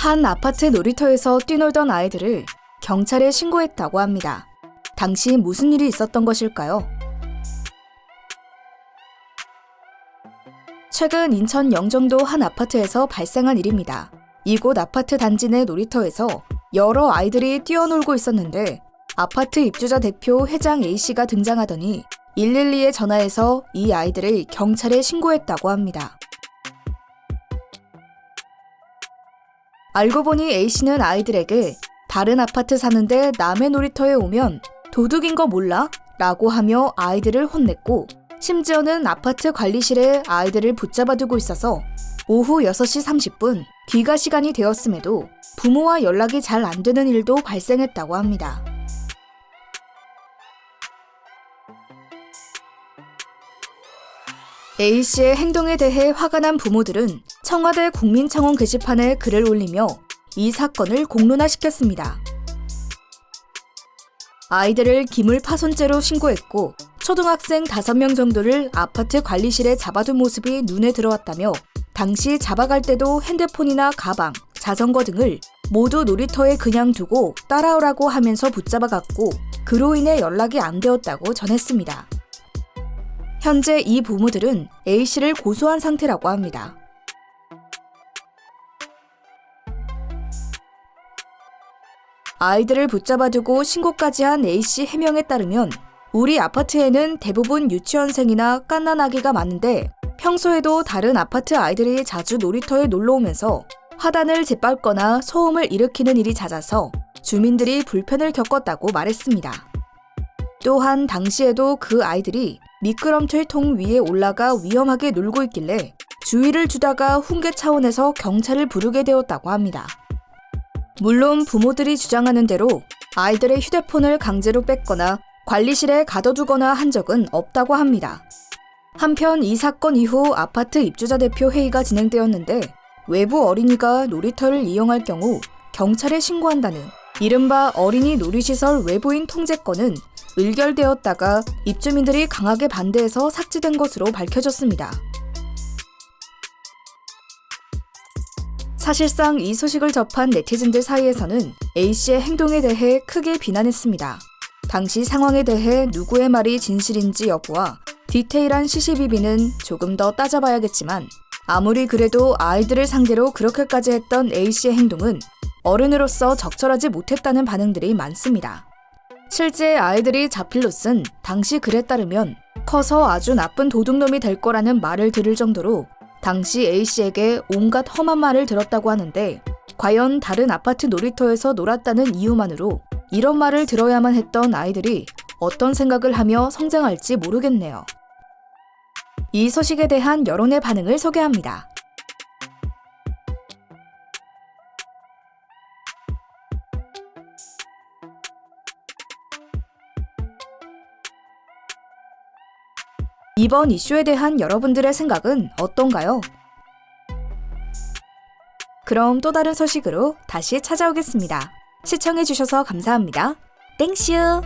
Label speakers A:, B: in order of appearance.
A: 한 아파트 놀이터에서 뛰놀던 아이들을 경찰에 신고했다고 합니다. 당시 무슨 일이 있었던 것일까요? 최근 인천 영종도 한 아파트에서 발생한 일입니다. 이곳 아파트 단지 내 놀이터에서 여러 아이들이 뛰어놀고 있었는데 아파트 입주자 대표 회장 A씨가 등장하더니 112에 전화해서 이 아이들을 경찰에 신고했다고 합니다. 알고 보니 A씨는 아이들에게 다른 아파트 사는데 남의 놀이터에 오면 도둑인 거 몰라? 라고 하며 아이들을 혼냈고 심지어는 아파트 관리실에 아이들을 붙잡아두고 있어서 오후 6시 30분 귀가 시간이 되었음에도 부모와 연락이 잘 안 되는 일도 발생했다고 합니다. A씨의 행동에 대해 화가 난 부모들은 청와대 국민청원 게시판에 글을 올리며 이 사건을 공론화시켰습니다. 아이들을 기물파손죄로 신고했고 초등학생 5명 정도를 아파트 관리실에 잡아둔 모습이 눈에 들어왔다며 당시 잡아갈 때도 핸드폰이나 가방, 자전거 등을 모두 놀이터에 그냥 두고 따라오라고 하면서 붙잡아갔고 그로 인해 연락이 안 되었다고 전했습니다. 현재 이 부모들은 A씨를 고소한 상태라고 합니다. 아이들을 붙잡아두고 신고까지 한 A씨 해명에 따르면 우리 아파트에는 대부분 유치원생이나 갓난아기가 많은데 평소에도 다른 아파트 아이들이 자주 놀이터에 놀러오면서 화단을 짓밟거나 소음을 일으키는 일이 잦아서 주민들이 불편을 겪었다고 말했습니다. 또한 당시에도 그 아이들이 미끄럼틀 통 위에 올라가 위험하게 놀고 있길래 주의를 주다가 훈계 차원에서 경찰을 부르게 되었다고 합니다. 물론 부모들이 주장하는 대로 아이들의 휴대폰을 강제로 뺐거나 관리실에 가둬두거나 한 적은 없다고 합니다. 한편 이 사건 이후 아파트 입주자 대표 회의가 진행되었는데 외부 어린이가 놀이터를 이용할 경우 경찰에 신고한다는 이른바 어린이 놀이시설 외부인 통제권은 의결되었다가 입주민들이 강하게 반대해서 삭제된 것으로 밝혀졌습니다. 사실상 이 소식을 접한 네티즌들 사이에서는 A씨의 행동에 대해 크게 비난했습니다. 당시 상황에 대해 누구의 말이 진실인지 여부와 디테일한 시시비비는 조금 더 따져봐야겠지만 아무리 그래도 아이들을 상대로 그렇게까지 했던 A씨의 행동은 어른으로서 적절하지 못했다는 반응들이 많습니다. 실제 아이들이 자필로 쓴 당시 글에 따르면 커서 아주 나쁜 도둑놈이 될 거라는 말을 들을 정도로 당시 A씨에게 온갖 험한 말을 들었다고 하는데 과연 다른 아파트 놀이터에서 놀았다는 이유만으로 이런 말을 들어야만 했던 아이들이 어떤 생각을 하며 성장할지 모르겠네요. 이 소식에 대한 여론의 반응을 소개합니다. 이번 이슈에 대한 여러분들의 생각은 어떤가요? 그럼 또 다른 소식으로 다시 찾아오겠습니다. 시청해주셔서 감사합니다. 땡슈!